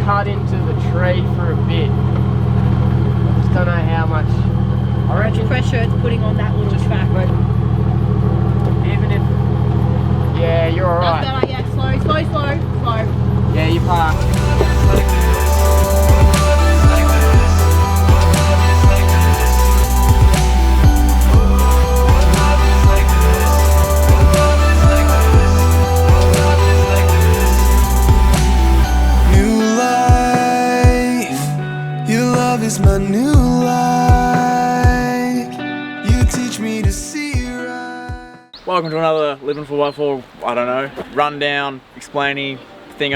cut into the tree for a bit. I just don't know how much. I reckon pressure it's putting on that little track. Even if, yeah, you're alright. That's better, yeah, slow. Yeah, you park. Is my new life. You teach me to see right. Welcome to another Livin 4x4, I don't know, rundown, explaining, thing.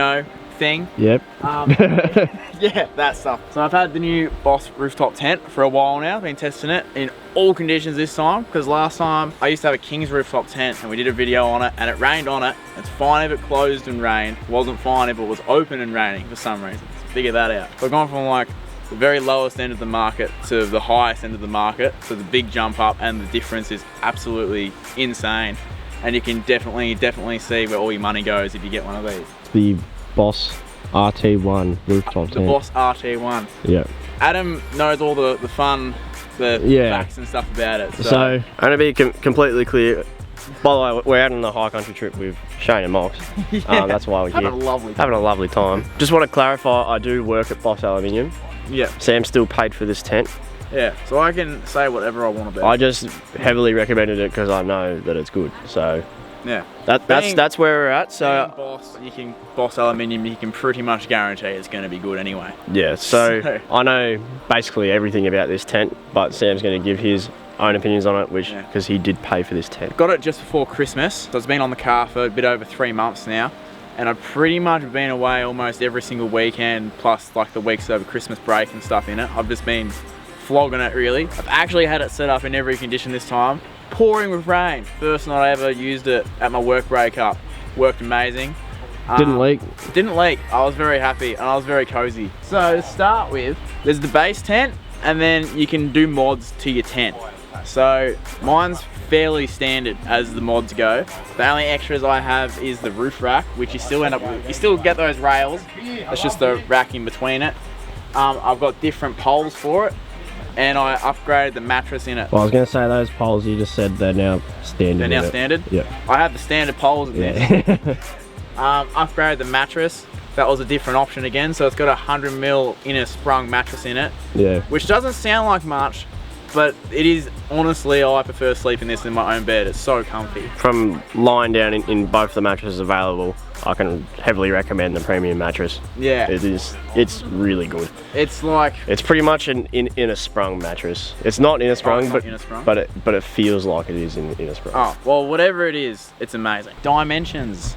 Yep. Yeah, that stuff. So I've had the new Boss rooftop tent for a while now, been testing it in all conditions this time, because last time I used to have a King's rooftop tent and we did a video on it and it rained on it. It's fine if it closed and rained, it wasn't fine if it was open and raining for some reason. So figure that out. We've gone from like the very lowest end of the market to the highest end of the market, so the big jump up, and the difference is absolutely insane, and you can definitely see where all your money goes if you get one of these. The Boss RT1 rooftop tent. The Boss RT1. Yeah. Adam knows all the fun, the facts and stuff about it. So I'm gonna be completely clear. By the way, we're out on the high country trip with Shane and Mox. Yeah, that's why we're here. Having a lovely time. Just want to clarify, I do work at Boss Aluminium. Yeah. Sam still paid for this tent. Yeah, so I can say whatever I want about it. I just heavily recommended it because I know that it's good. So yeah, that's where we're at. So Boss Aluminium, you can pretty much guarantee it's going to be good anyway. Yeah. So I know basically everything about this tent, but Sam's going to give his own opinions on it, because he did pay for this tent. Got it just before Christmas, so it's been on the car for a bit over 3 months now. And I've pretty much been away almost every single weekend, plus like the weeks over Christmas break and stuff in it. I've just been flogging it really. I've actually had it set up in every condition this time. Pouring with rain. First night I ever used it at my work breakup. Worked amazing. Didn't leak? Didn't leak. I was very happy and I was very cozy. So to start with, there's the base tent and then you can do mods to your tent. So mine's fairly standard as the mods go. The only extras I have is the roof rack, which you still end up with. You still get those rails. It's just the rack in between it. I've got different poles for it, and I upgraded the mattress in it. Well, I was going to say those poles you just said they're now standard. They're now standard? Yeah. I have the standard poles in this. Upgraded the mattress. That was a different option again. So it's got a 100mm inner sprung mattress in it. Yeah. Which doesn't sound like much, but it is, honestly, I prefer sleeping this in my own bed. It's so comfy. From lying down in both the mattresses available, I can heavily recommend the premium mattress. Yeah. It's really good. It's like... It's pretty much an inner sprung mattress. It's not inner sprung, but it feels like it is inner sprung. Oh, well, whatever it is, it's amazing. Dimensions.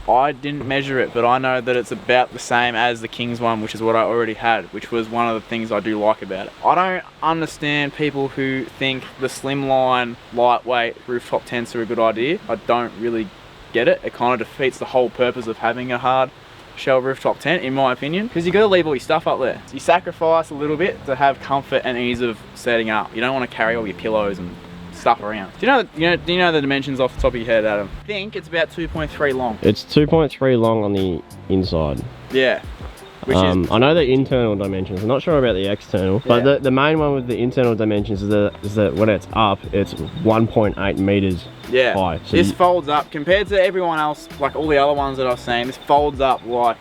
I didn't measure it, but I know that it's about the same as the King's one, which is what I already had, which was one of the things I do like about it. I don't understand people who think the slimline, lightweight rooftop tents are a good idea. I don't really get it. It kind of defeats the whole purpose of having a hard shell rooftop tent, in my opinion, because you got to leave all your stuff up there. So you sacrifice a little bit to have comfort and ease of setting up. You don't want to carry all your pillows and stuff around. Do you know the dimensions off the top of your head, Adam? I think it's about 2.3 long. It's 2.3 long on the inside. Yeah. I know the internal dimensions. I'm not sure about the external, but the main one with the internal dimensions is that when it's up, it's 1.8 meters high. So this folds up compared to everyone else, like all the other ones that I've seen. This folds up like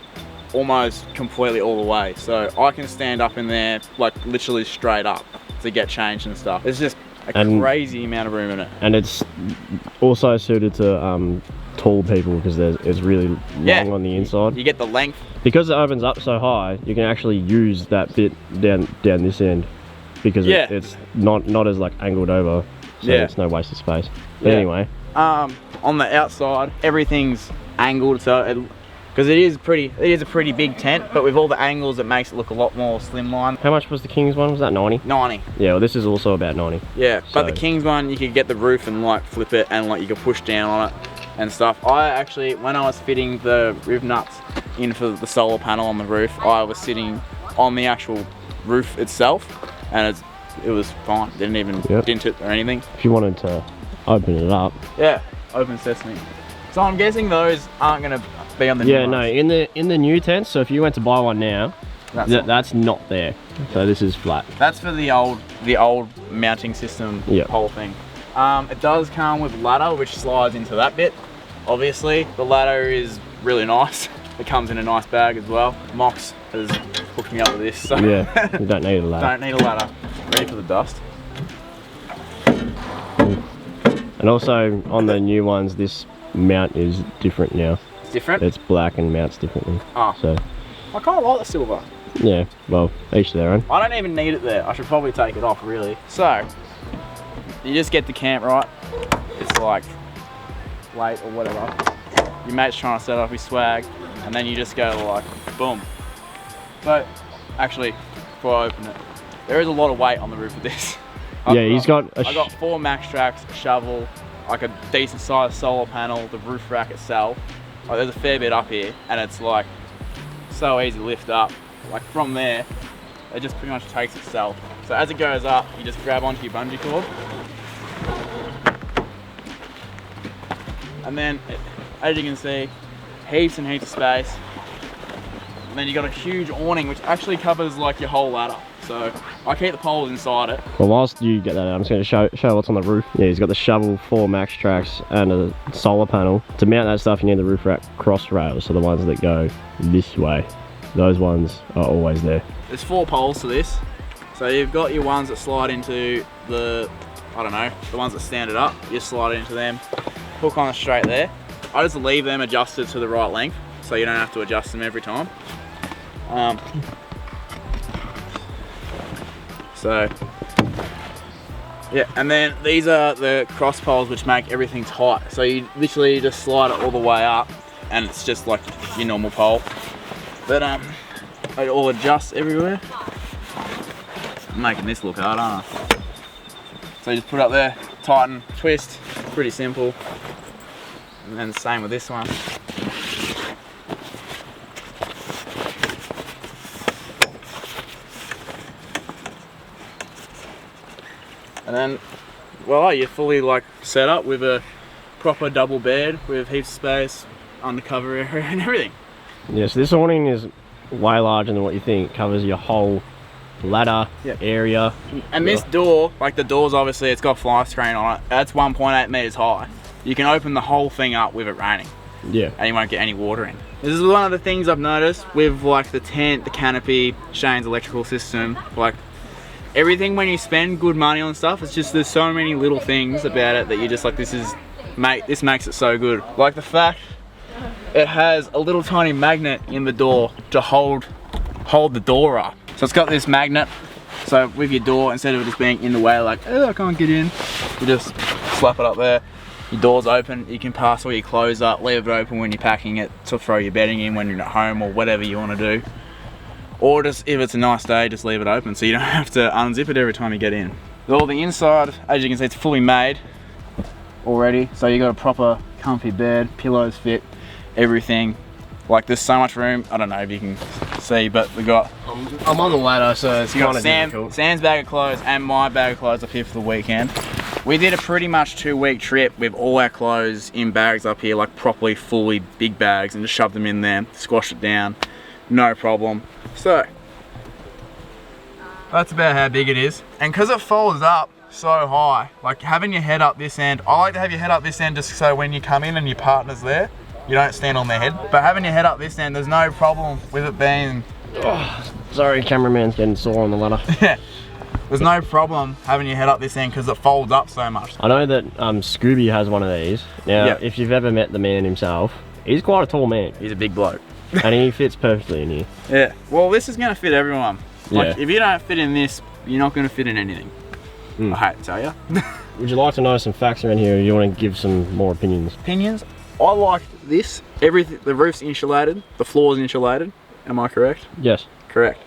almost completely all the way, so I can stand up in there like literally straight up to get changed and stuff. It's just a crazy amount of room in it. And it's also suited to tall people because it's really long on the inside. You get the length. Because it opens up so high, you can actually use that bit down this end because it's not as like angled over, so it's no waste of space. But anyway. On the outside, everything's angled, so because it is a pretty big tent, but with all the angles, it makes it look a lot more slimline. How much was the King's one? Was that 90? 90. Yeah, well this is also about 90. Yeah, so. But the King's one, you could get the roof and like flip it and like you could push down on it and stuff. I actually, when I was fitting the rib nuts in for the solar panel on the roof, I was sitting on the actual roof itself and it was fine. Didn't even dent it or anything. If you wanted to open it up. Yeah, open sesame. So I'm guessing those aren't gonna be on the new Yeah, ones. no, in the new tents. So if you went to buy one now, that's not there. So this is flat. That's for the old mounting system, Yep. whole thing. It does come with ladder, which slides into that bit. Obviously, the ladder is really nice. It comes in a nice bag as well. Mox has hooked me up with this, so Yeah, you don't need a ladder. don't need a ladder. Ready for the dust. And also on the new ones, this mount is different now. It's different. It's black and mounts differently. Oh. So I kind of like the silver. yeah, well, each their own. I don't even need it there. I should probably take it off, really. So, you just get the camp right. It's like late or whatever. Your mate's trying to set up his swag, and then you just go like, boom. So, actually, before I open it, there is a lot of weight on the roof of this. Yeah, he's got a I got 4 max tracks, a shovel, like a decent sized solar panel, the roof rack itself. Like, there's a fair bit up here, and it's like so easy to lift up. Like from there, it just pretty much takes itself. So as it goes up, you just grab onto your bungee cord. And then, as you can see, heaps and heaps of space. And then you got a huge awning, which actually covers like your whole ladder. So I keep the poles inside it. Well, whilst you get that out, I'm just going to show what's on the roof. Yeah, he's got the shovel, 4 max tracks, and a solar panel. To mount that stuff, you need the roof rack cross rails, so the ones that go this way. Those ones are always there. There's 4 poles to this. So you've got your ones that slide into the, I don't know, the ones that stand it up. You slide it into them, hook on it straight there. I just leave them adjusted to the right length, so you don't have to adjust them every time. So, yeah, and then these are the cross poles which make everything tight. So you literally just slide it all the way up, and it's just like your normal pole. But it all adjusts everywhere. I'm making this look hard, aren't I? So you just put it up there, tighten, twist, pretty simple. And then same with this one. And then, well, you're fully like set up with a proper double bed with heaps of space, undercover area and everything. Yeah, so this awning is way larger than what you think. It covers your whole ladder area. And this door, like the doors obviously, it's got fly screen on it. That's 1.8 meters high. You can open the whole thing up with it raining. Yeah. And you won't get any water in. This is one of the things I've noticed with like the tent, the canopy, Shane's electrical system, like everything when you spend good money on stuff, it's just there's so many little things about it that you're just like, this makes it so good. Like the fact it has a little tiny magnet in the door to hold the door up. So it's got this magnet, so with your door, instead of it just being in the way like, oh, I can't get in, you just slap it up there. Your door's open, you can pass all your clothes up, leave it open when you're packing it to throw your bedding in when you're at home or whatever you want to do. Or just, if it's a nice day, just leave it open so you don't have to unzip it every time you get in. All the inside, as you can see, it's fully made already. So you got a proper comfy bed, pillows fit, everything. Like there's so much room, I don't know if you can see, but we got... I'm on the ladder, so it's kind of difficult. Sam's bag of clothes and my bag of clothes up here for the weekend. We did a pretty much 2-week trip with all our clothes in bags up here, like properly, fully big bags, and just shoved them in there, squashed it down, no problem. So, that's about how big it is. And because it folds up so high, like having your head up this end, I like to have your head up this end just so when you come in and your partner's there, you don't stand on their head. But having your head up this end, there's no problem with it being... Oh, sorry, cameraman's getting sore on the ladder. Yeah. There's no problem having your head up this end because it folds up so much. I know that Scooby has one of these. Now, if you've ever met the man himself, he's quite a tall man. He's a big bloke. And he fits perfectly in here. Yeah. Well, this is going to fit everyone. Like, Yeah. if you don't fit in this, you're not going to fit in anything. I hate to tell you. Would you like to know some facts around here, or you want to give some more opinions? Opinions? I like this. Everything. The roof's insulated. The floor's insulated. Am I correct? Yes. Correct.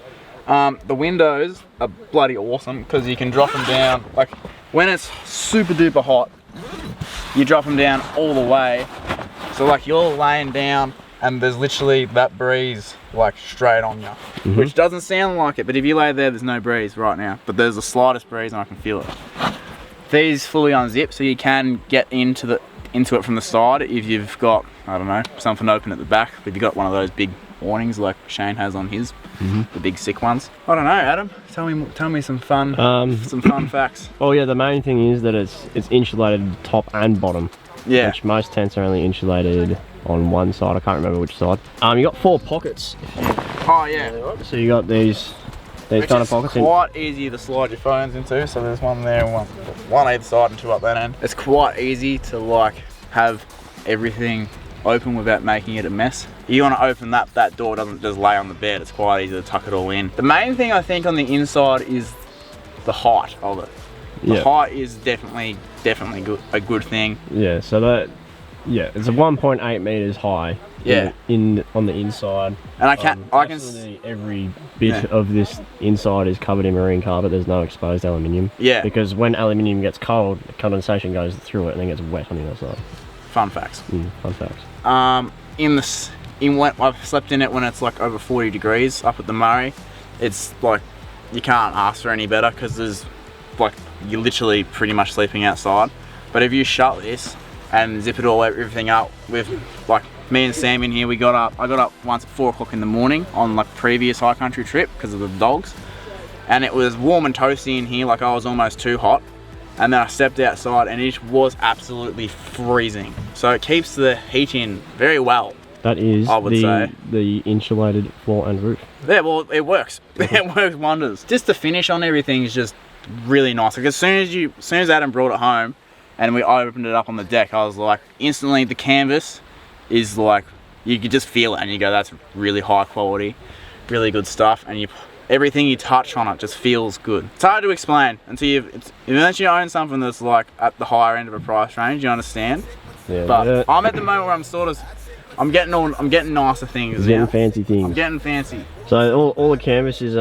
The windows are bloody awesome because you can drop them down. Like when it's super duper hot, you drop them down all the way. So like you're laying down and there's literally that breeze like straight on you, which doesn't sound like it, but if you lay there's no breeze right now, but there's the slightest breeze and I can feel it. These fully unzip, so you can get into it from the side if you've got I don't know, something open at the back. But you got one of those big awnings like Shane has on his, the big sick ones. I don't know, Adam. Tell me some fun facts. Oh yeah, the main thing is that it's insulated top and bottom. Yeah. Which most tents are only insulated on one side. I can't remember which side. You got 4 pockets. Oh yeah. So you got these kind of pockets. Quite easy to slide your phones into. So there's one there, and one either side, and 2 up that end. It's quite easy to like have everything open without making it a mess. You want to open that door doesn't just lay on the bed. It's quite easy to tuck it all in. The main thing I think on the inside is the height of it. The height is definitely a good thing. Yeah, so it's a 1.8 meters high. Yeah. On the inside. And I can every bit of this inside is covered in marine carpet. There's no exposed aluminium. Yeah. Because when aluminium gets cold, condensation goes through it and then gets wet on the other side. Fun facts. Fun facts. I've slept in it when it's like over 40 degrees up at the Murray. It's like you can't ask for any better because there's like you're literally pretty much sleeping outside. But if you shut this and zip it all everything up with like me and Sam in here, I got up once at 4 o'clock in the morning on like previous high country trip because of the dogs, and it was warm and toasty in here, like I was almost too hot. And then I stepped outside and it was absolutely freezing. So it keeps the heat in very well. That is, I would say, the insulated floor and roof. Yeah, well, it works. It works wonders. Just the finish on everything is just really nice. Like as soon as Adam brought it home and we opened it up on the deck, I was like, instantly the canvas is like, you could just feel it and you go, that's really high quality, really good stuff. And everything you touch on it just feels good. It's hard to explain until unless you own something that's like at the higher end of a price range, you understand? Yeah. But I'm at the moment where I'm getting nicer things. Getting fancy things. I'm getting fancy. So all the canvas is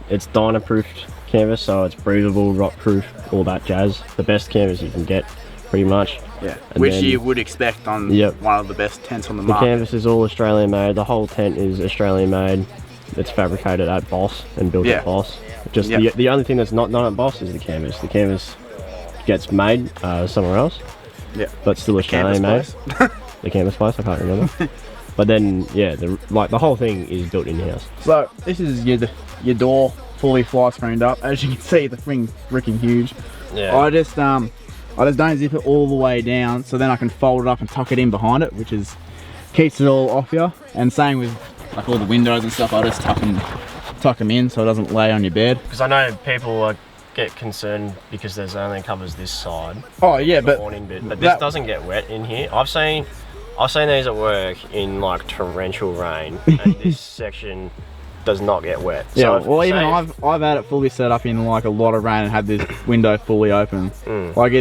it's Dyna-proofed canvas, so it's breathable, rot-proof, all that jazz. The best canvas you can get, pretty much. Yeah. Which you would expect on one of the best tents on the market. The canvas is all Australian made. The whole tent is Australian made. It's fabricated at Boss and built at Boss. Just the only thing that's not at Boss is the canvas. The canvas gets made somewhere else. Yeah. But still Australian made. The canvas place, I can't remember. But then the whole thing is built in house. So this is your door fully fly screened up. As you can see, the thing's freaking huge. Yeah. I just don't zip it all the way down, so then I can fold it up and tuck it in behind it, which keeps it all off you. And same with like all the windows and stuff, I just tuck them in so it doesn't lay on your bed. Because I know people get concerned because there's only covers this side. Oh yeah, but awning bit, but this doesn't get wet in here. I've seen these at work in like torrential rain, and this section does not get wet. Yeah, so well, even I've had it fully set up in like a lot of rain and had this window fully open. Like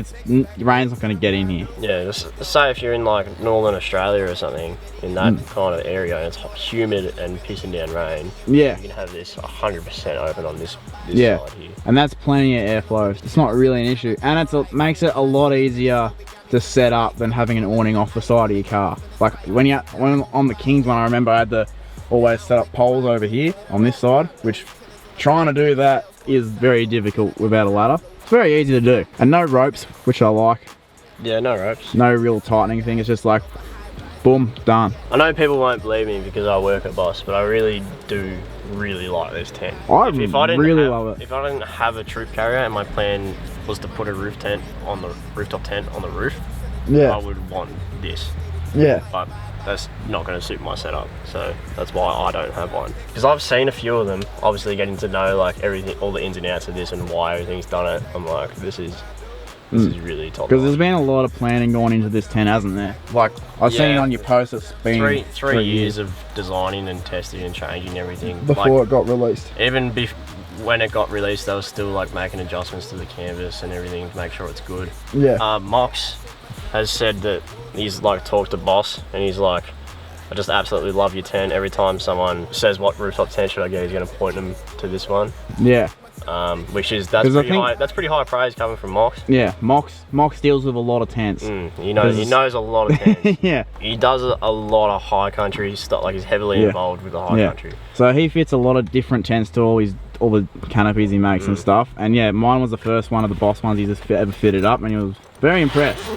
rain's not going to get in here. Yeah, just say if you're in like Northern Australia or something, in that kind of area, and it's humid and pissing down rain. Yeah, you can have this 100% open on this side here. And that's plenty of airflow. It's not really an issue, and it makes it a lot easier to set up than having an awning off the side of your car. Like when on the Kings one, I remember I had to always set up poles over here on this side, which trying to do that is very difficult without a ladder. It's very easy to do, and no ropes, which I like. Yeah, no ropes. No real tightening thing. It's just like boom, done. I know people won't believe me because I work at Boss, but I really do like this tent. I really love it. If I didn't have a troop carrier and my plan was to put a rooftop tent on the roof, I would want this. Yeah. But that's not going to suit my setup, so that's why I don't have one. Because I've seen a few of them, obviously getting to know like everything, all the ins and outs of this and why everything's done it. I'm like, this is really top. Because there's been a lot of planning going into this tent, hasn't there? Like I've seen on your post, it's been three years of designing and testing and changing everything before it got released. Even when it got released, they were still like making adjustments to the canvas and everything to make sure it's good. Yeah. Mox has said that he's like talked to Boss and he's like, I just absolutely love your tent. Every time someone says what rooftop tent should I get, he's going to point them to this one. Yeah. That's pretty high praise coming from Mox. Yeah, Mox deals with a lot of tents. He knows a lot of tents. Yeah. He does a lot of high country stuff, like he's heavily involved with the high country. So he fits a lot of different tents to all the canopies he makes and stuff. And yeah, mine was the first one of the Boss ones he's ever fitted up, and he was very impressed.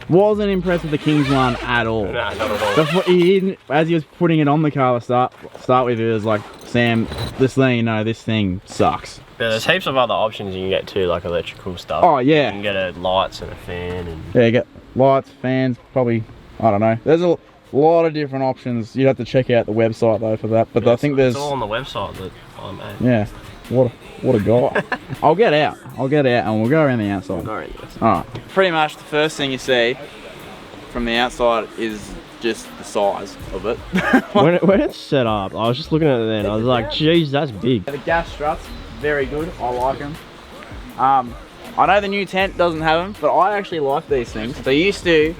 Wasn't impressed with the Kings one at all. Nah, not at all. As he was putting it on the car to start with, it was like, Sam, just letting you know, this thing sucks. But there's heaps of other options you can get too, like electrical stuff. Oh yeah. You can get lights and a fan and... Yeah, you get lights, fans, probably, I don't know. There's a lot of different options. You'd have to check out the website though for that. But yeah, I think there's... It's all on the website that I'm at. Yeah. What a guy. I'll get out and we'll go around the outside. We'll go around the outside. Alright. Pretty much the first thing you see from the outside is just the size of it. when it's set up, I was just looking at it then, I was like, geez, that's big. The gas struts, very good, I like them. I know the new tent doesn't have them, but I actually like these things. They used to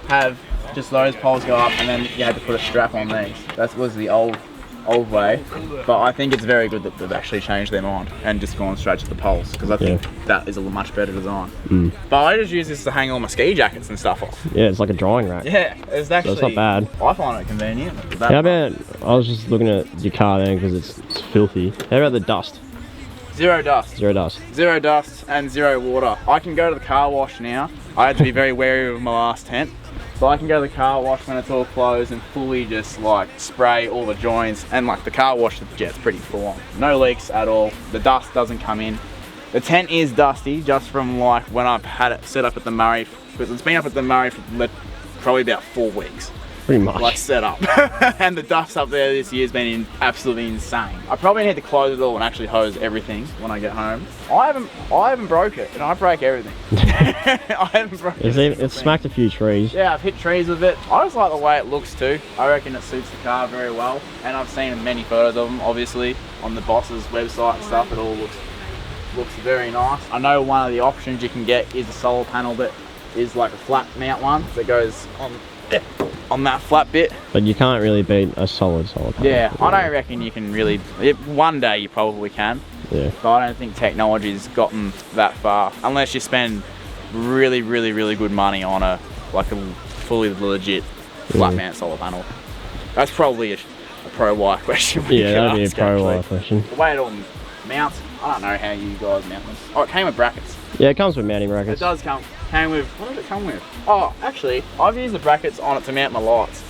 have just those poles go up and then you had to put a strap on these. That was the old way, but I think it's very good that they've actually changed their mind and just gone straight to the poles, because I think that is a much better design. But I just use this to hang all my ski jackets and stuff off. Yeah, it's like a drying rack. Yeah, it's actually... So it's not bad. I find it convenient. How about, I was just looking at your car then because it's filthy. How about the dust? Zero dust. Zero dust. Zero dust and zero water. I can go to the car wash now. I had to be very wary of my last tent. So I can go to the car wash when it's all closed and fully just like spray all the joints, and like the car wash jet's pretty full on. No leaks at all. The dust doesn't come in. The tent is dusty just from like when I've had it set up at the Murray, because it's been up at the Murray for probably about 4 weeks. Pretty much. Like set up. And the dust up there this year's been absolutely insane. I probably need to close it all and actually hose everything when I get home. I haven't broke it, and I break everything. I haven't broken it. It's smacked a few trees. Yeah, I've hit trees with it. I just like the way it looks too. I reckon it suits the car very well. And I've seen many photos of them, obviously, on the Boss's website and stuff. It all looks very nice. I know one of the options you can get is a solar panel that is like a flat mount one that goes on that flat bit. But you can't really beat a solid solar panel. Yeah, I don't reckon you can really... One day you probably can. Yeah. But I don't think technology's gotten that far. Unless you spend really, really, really good money on a fully legit flat mount solar panel. That's probably a pro wire question. Yeah, that'd be a pro wire question. The way it all mounts, I don't know how you guys mount this. Oh, it came with brackets. Yeah, it comes with mounting brackets. It does came with, what did it come with? Oh, actually, I've used the brackets on it to mount my lights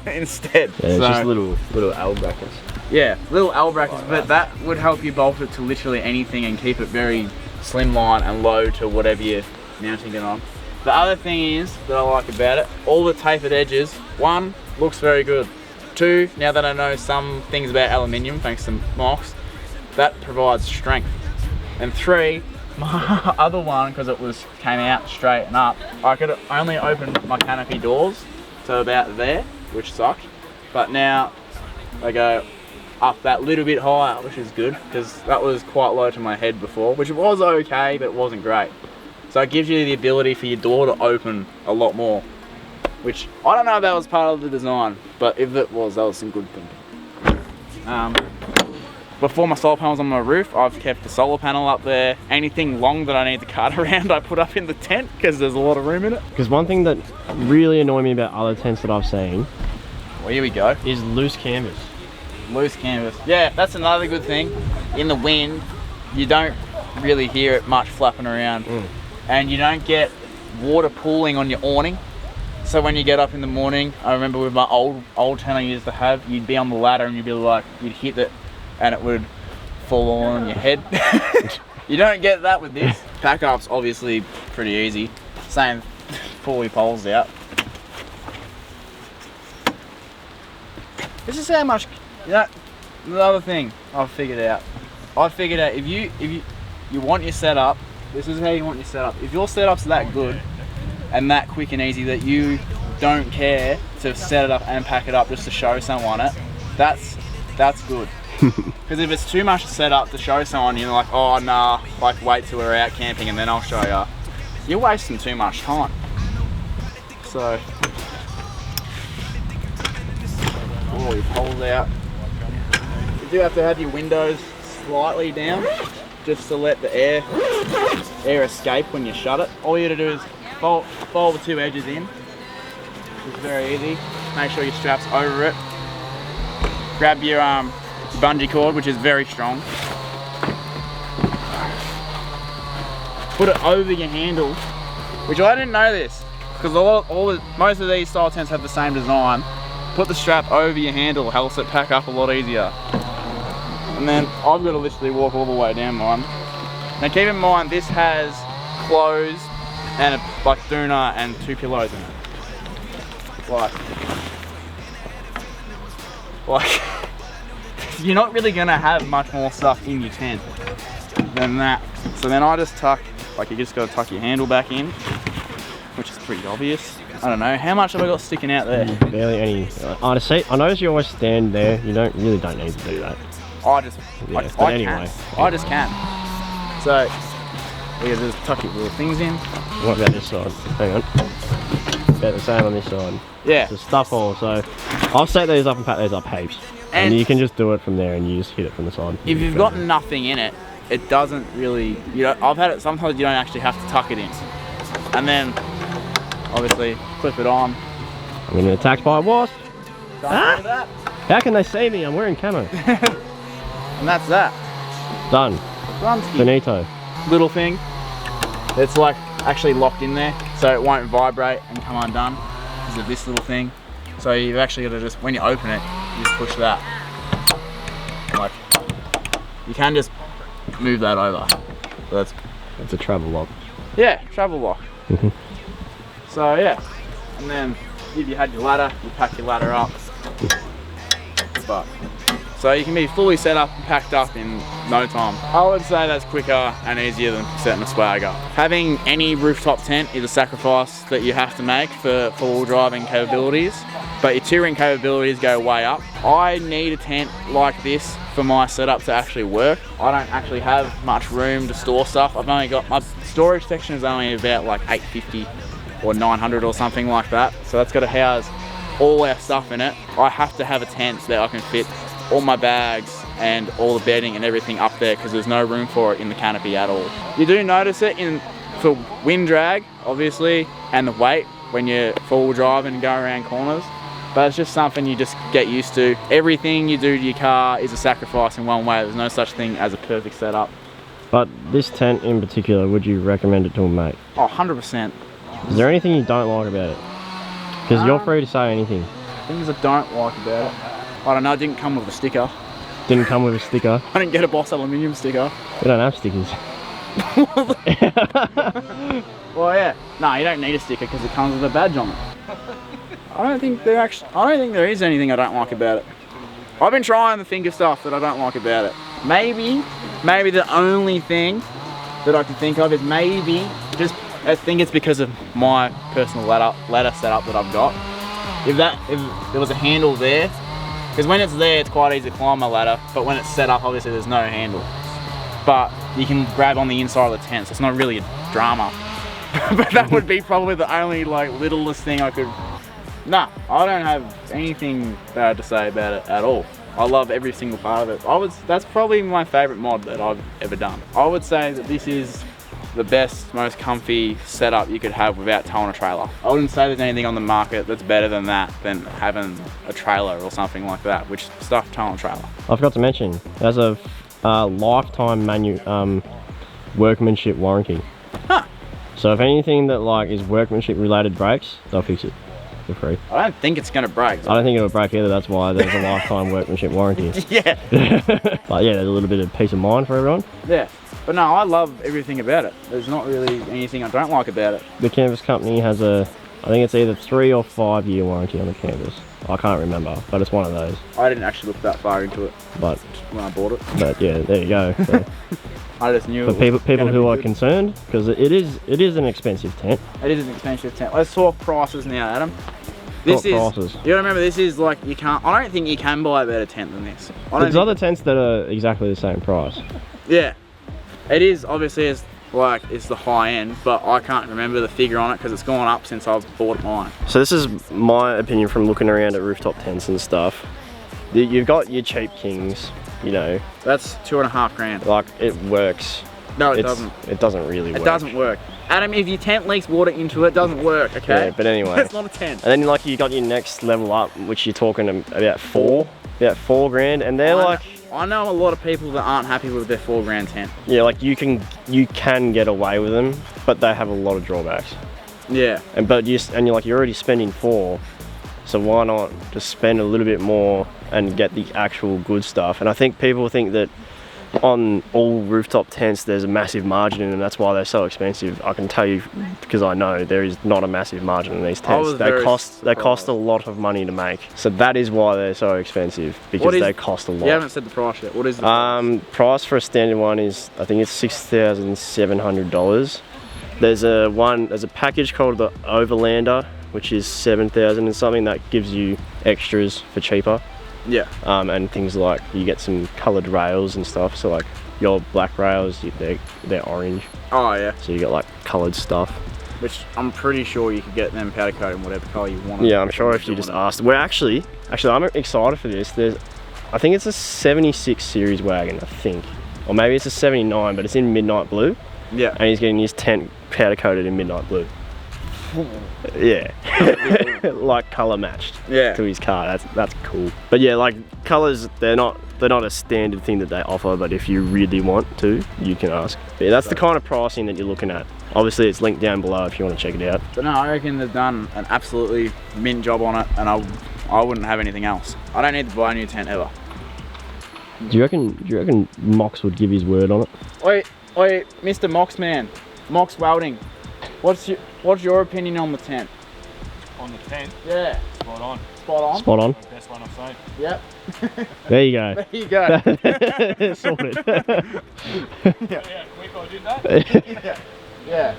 instead. Yeah, it's just little L brackets. Yeah, little L brackets, but that would help you bolt it to literally anything and keep it very slimline and low to whatever you're mounting it on. The other thing is that I like about it, all the tapered edges. 1, looks very good. 2, now that I know some things about aluminium, thanks to Mox, that provides strength. And 3, my other one, because it came out straight and up, I could only open my canopy doors to about there, which sucked. But now they go up that little bit higher, which is good, because that was quite low to my head before, which was okay, but it wasn't great. So it gives you the ability for your door to open a lot more, which I don't know if that was part of the design, but if it was, that was some good thinking. Before my solar panels on my roof, I've kept the solar panel up there. Anything long that I need to cut around, I put up in the tent because there's a lot of room in it. Because one thing that really annoyed me about other tents that I've seen, well, here we go, is loose canvas. Loose canvas. Yeah, that's another good thing. In the wind, you don't really hear it much flapping around, and you don't get water pooling on your awning. So when you get up in the morning, I remember with my old tent I used to have, you'd be on the ladder and you'd be like, you'd hit it and it would fall on your head. You don't get that with this. Pack up's obviously pretty easy. Same, pull your poles out. This is how much, you know, the other thing I've figured out. If you want your setup, this is how you want your setup. If your setup's that good and that quick and easy that you don't care to set it up and pack it up just to show someone it, that's good. Because if it's too much to set up to show someone, you're like, oh nah, like wait till we're out camping and then I'll show you. You're wasting too much time. So, pull your poles out. You do have to have your windows slightly down just to let the air escape when you shut it. All you gotta do is fold the 2 edges in. It's very easy. Make sure your strap's over it. Grab your bungee cord, which is very strong. Put it over your handle which I didn't know this, because most of these style tents have the same design. Put the strap over your handle, helps it pack up a lot easier. And then I've got to literally walk all the way down mine. Now keep in mind, this has clothes and a doona and 2 pillows in it. Like you're not really gonna have much more stuff in your tent than that. So then I just tuck, like you just gotta tuck your handle back in, which is pretty obvious. I don't know, how much have I got sticking out there? Barely any. I notice you always stand there. You don't need to do that. I just can. So you just tuck your little things in. What about this side? Hang on. About the same on this side. Yeah. The stuff all. So I'll set these up and pack these up heaps. And you can just do it from there and you just hit it from the side. If you've got nothing in it, it doesn't really, I've had it, sometimes you don't actually have to tuck it in. And then, obviously, clip it on. I'm getting attacked by a wasp. That. How can they see me? I'm wearing camo. And that's that. Done. Finito. Little thing. It's like actually locked in there, so it won't vibrate and come undone because of this little thing. So you've actually got to just, when you open it, you just push that. Like, you can just move that over. So that's a travel lock. Yeah, travel lock. So yeah, and then if you had your ladder, you pack your ladder up. So you can be fully set up and packed up in no time. I would say that's quicker and easier than setting a swagger. Having any rooftop tent is a sacrifice that you have to make for four-wheel driving capabilities, but your touring capabilities go way up. I need a tent like this for my setup to actually work. I don't actually have much room to store stuff. I've only got, my storage section is only about like 850 or 900 or something like that. So that's got to house all our stuff in it. I have to have a tent so that I can fit all my bags and all the bedding and everything up there because there's no room for it in the canopy at all. You do notice it for wind drag, obviously, and the weight when you're four-wheel driving and go around corners, but it's just something you just get used to. Everything you do to your car is a sacrifice in one way. There's no such thing as a perfect setup. But this tent in particular, would you recommend it to a mate? Oh, 100%. Is there anything you don't like about it? Because you're free to say anything. Things I don't like about it. I don't know, it didn't come with a sticker. Didn't come with a sticker? I didn't get a Boss Aluminium sticker. We don't have stickers. Well, yeah. No, you don't need a sticker because it comes with a badge on it. I don't think there is anything I don't like about it. I've been trying to think of stuff that I don't like about it. Maybe the only thing that I can think of is maybe just, I think it's because of my personal ladder setup that I've got. If there was a handle there, because when it's there, it's quite easy to climb my ladder, but when it's set up, obviously there's no handle. But you can grab on the inside of the tent, so it's not really a drama. But that would be probably the only like littlest thing I could. Nah, I don't have anything bad to say about it at all. I love every single part of it. That's probably my favourite mod that I've ever done. I would say that this is the best, most comfy setup you could have without towing a trailer. I wouldn't say there's anything on the market that's better than that, than having a trailer or something like that, which stuff towing a trailer. I forgot to mention, there's a lifetime workmanship warranty. Huh. So if anything that like is workmanship related breaks, they'll fix it for free. I don't think it's gonna break. I don't think it'll break either, that's why there's a lifetime workmanship warranty. Yeah. But yeah, there's a little bit of peace of mind for everyone. Yeah. But no, I love everything about it. There's not really anything I don't like about it. The canvas company has I think it's either 3 or 5 year warranty on the canvas. I can't remember, but it's one of those. I didn't actually look that far into it, but when I bought it. But yeah, there you go. So, I just knew. For people who are concerned, because it is an expensive tent. It is an expensive tent. Let's talk prices now, Adam. Prices. You gotta remember, this is like, I don't think you can buy a better tent than this. There's other tents that are exactly the same price. Yeah. It is, obviously, it's the high end, but I can't remember the figure on it because it's gone up since I've bought mine. So this is my opinion from looking around at rooftop tents and stuff. You've got your cheap Kings, you know. That's $2.5 grand. Like, it works. No, it doesn't. It doesn't really work. It doesn't work. Adam, if your tent leaks water into it, it doesn't work, okay? Yeah, but anyway. It's not a tent. And then like you got your next level up, which you're talking about $4 grand, and they're like... I know a lot of people that aren't happy with their $4 grand tent. Yeah, like you can get away with them, but they have a lot of drawbacks. Yeah. But you're already spending 4, so why not just spend a little bit more and get the actual good stuff? And I think people think that on all rooftop tents there's a massive margin in them, that's why they're so expensive. I can tell you, because I know there is not a massive margin in these tents. They cost a lot of money to make, so that is why they're so expensive, because they cost a lot. You haven't said the price yet. What is the price? Price for a standard one is, I think it's $6,700. There's a package called the Overlander, which is 7,000 and something, that gives you extras for cheaper. Yeah. And things like you get some coloured rails and stuff. So like your black rails, they're orange. Oh yeah. So you got like coloured stuff. Which I'm pretty sure you could get them powder coated in whatever colour you want. Yeah, I'm sure if you just asked. We're actually I'm excited for this. I think it's a 76 series wagon, I think, or maybe it's a 79, but it's in midnight blue. Yeah. And he's getting his tent powder coated in midnight blue. Yeah. Like colour matched to his car. That's cool. But yeah, like colours, they're not a standard thing that they offer, but if you really want to, you can ask. But yeah, that's the kind of pricing that you're looking at. Obviously it's linked down below if you want to check it out. But no, I reckon they've done an absolutely mint job on it, and I wouldn't have anything else. I don't need to buy a new tent ever. Do you reckon Mox would give his word on it? Oi, Mr. Mox man, Mox Welding. What's your opinion on the tent? On the tent? Yeah. Spot on. Spot on? Spot on. The best one I've seen. Yep. There you go. There you go. Sorted. Yeah, quick I did that. Yeah.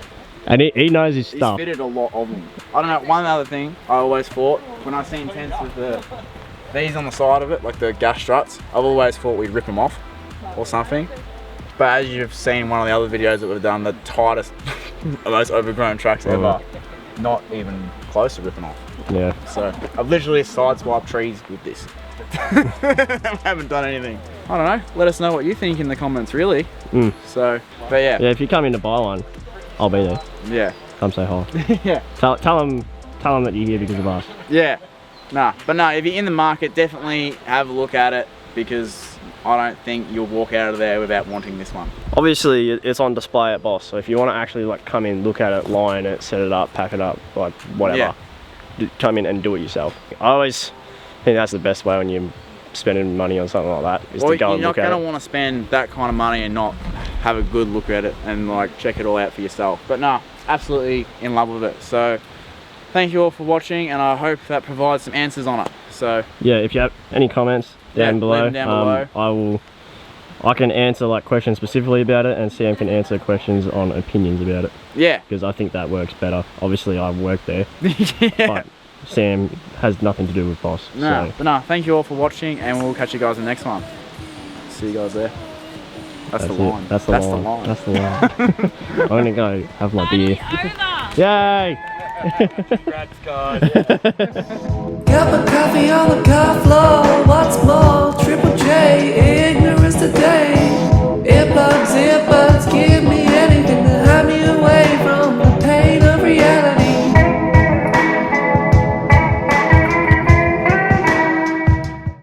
And he knows his He's stuff. fitted a lot of them. I don't know, one other thing I always thought, when I've seen tents with these on the side of it, like the gas struts, I've always thought we'd rip them off or something. But as you've seen in one of the other videos that we've done, the tightest, most overgrown tracks ever, not even close to ripping off. Yeah. So I've literally sideswiped trees with this. I haven't done anything. I don't know, let us know what you think in the comments really. So, but yeah. Yeah, if you come in to buy one, I'll be there. Yeah. Come say hi. Yeah. Tell them that you're here because of us. Yeah. Nah, but no, if you're in the market, definitely have a look at it, because I don't think you'll walk out of there without wanting this one. Obviously it's on display at Boss, so if you want to actually like come in, look at it, line it, set it up, pack it up, like whatever, come in and do it yourself. I always think that's the best way when you're spending money on something like that, is to go and look at it. You're not going to want to spend that kind of money and not have a good look at it and like check it all out for yourself. But no, absolutely in love with it. So thank you all for watching, and I hope that provides some answers on it. So yeah, if you have any comments down below, I can answer like questions specifically about it, and Sam can answer questions on opinions about it. Yeah, because I think that works better. Obviously I've worked there. Yeah. But Sam has nothing to do with Boss. No, so. but no, thank you all for watching, and we'll catch you guys in the next one. See you guys there. That's the line. That's the line. That's the line. I'm gonna go have my beer. Yay! Congrats, guys. Cup of coffee on the car floor. What's more, Triple J, ignorance today.